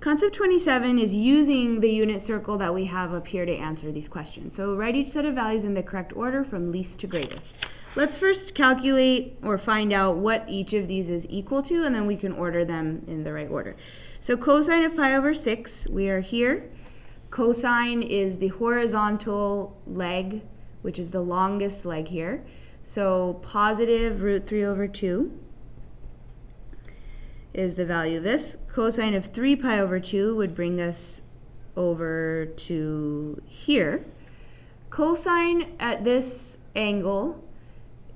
Concept 27 is using the unit circle that we have up here to answer these questions. So write each set of values in the correct order from least to greatest. Let's first calculate or find out what each of these is equal to, and then we can order them in the right order. So cosine of pi over 6, we are here. Cosine is the horizontal leg, which is the longest leg here. So positive root 3 over 2 is the value of this. Cosine of 3 pi over 2 would bring us over to here. Cosine at this angle,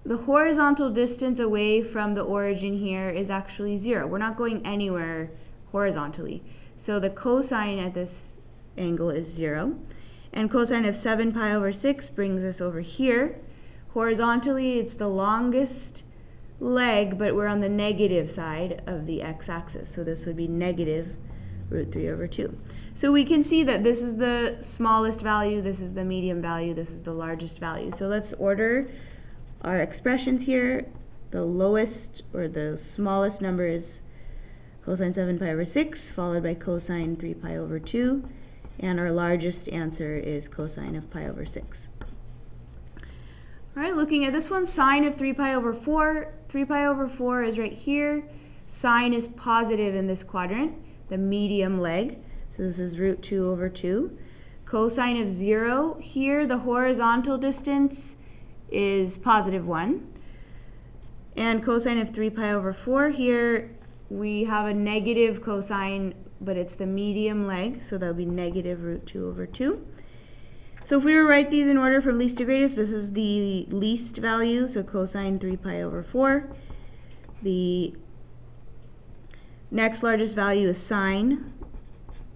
the horizontal distance away from the origin here is actually 0. We're not going anywhere horizontally. So the cosine at this angle is 0. And cosine of 7 pi over 6 brings us over here. Horizontally, it's the longest leg, but we're on the negative side of the x-axis. So this would be negative root 3 over 2. So we can see that this is the smallest value, this is the medium value, this is the largest value. So let's order our expressions here. The lowest or the smallest number is cosine 7 pi over 6, followed by cosine 3 pi over 2. And our largest answer is cosine of pi over 6. All right, looking at this one, sine of 3 pi over 4. 3 pi over 4 is right here. Sine is positive in this quadrant, the medium leg. So this is root 2 over 2. Cosine of 0, here the horizontal distance is positive 1. And cosine of 3 pi over 4, here we have a negative cosine, but it's the medium leg, so that would be negative root 2 over 2. So if we were to write these in order from least to greatest, this is the least value, so cosine 3 pi over 4. The next largest value is sine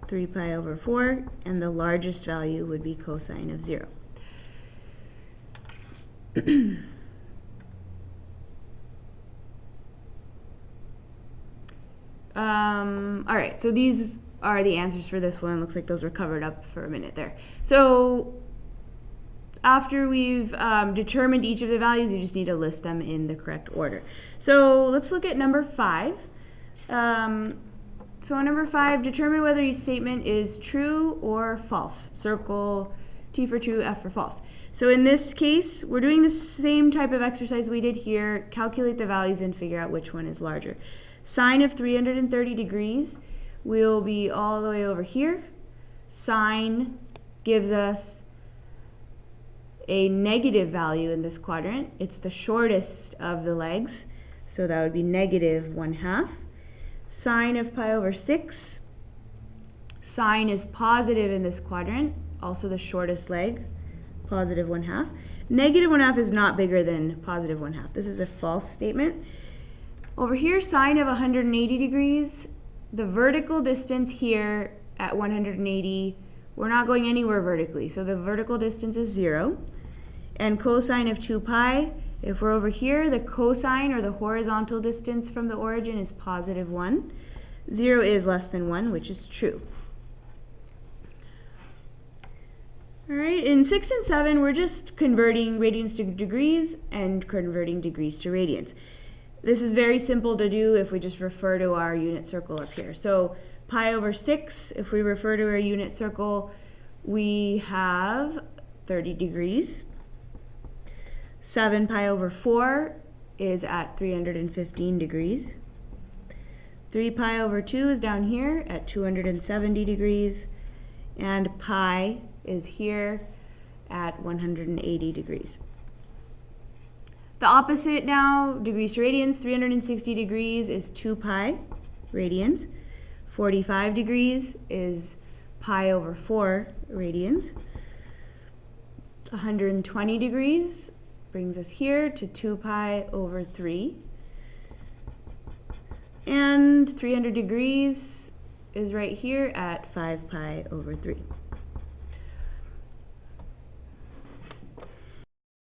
3 pi over 4, and the largest value would be cosine of 0. All right, so these are the answers for this one. Looks like those were covered up for a minute there. So after we've determined each of the values, you just need to list them in the correct order. So let's look at number 5. So on number 5, determine whether each statement is true or false. Circle T for true, F for false. So in this case, we're doing the same type of exercise we did here. Calculate the values and figure out which one is larger. Sine of 330 degrees will be all the way over here. Sine gives us a negative value in this quadrant. It's the shortest of the legs, so that would be negative 1/2. Sine of pi over 6. Sine is positive in this quadrant, also the shortest leg, positive 1/2. Negative 1/2 is not bigger than positive 1/2. This is a false statement. Over here, sine of 180 degrees, the vertical distance here at 180, we're not going anywhere vertically, so the vertical distance is 0. And cosine of 2 pi, if we're over here, the cosine or the horizontal distance from the origin is positive 1. 0 is less than 1, which is true. All right, in 6 and 7, we're just converting radians to degrees and converting degrees to radians. This is very simple to do if we just refer to our unit circle up here. So pi over 6, if we refer to our unit circle, we have 30 degrees. 7 pi over 4 is at 315 degrees. 3 pi over 2 is down here at 270 degrees. And pi is here at 180 degrees. The opposite now, degrees to radians, 360 degrees is 2 pi radians. 45 degrees is pi over 4 radians. 120 degrees brings us here to 2 pi over 3. And 300 degrees is right here at 5 pi over 3.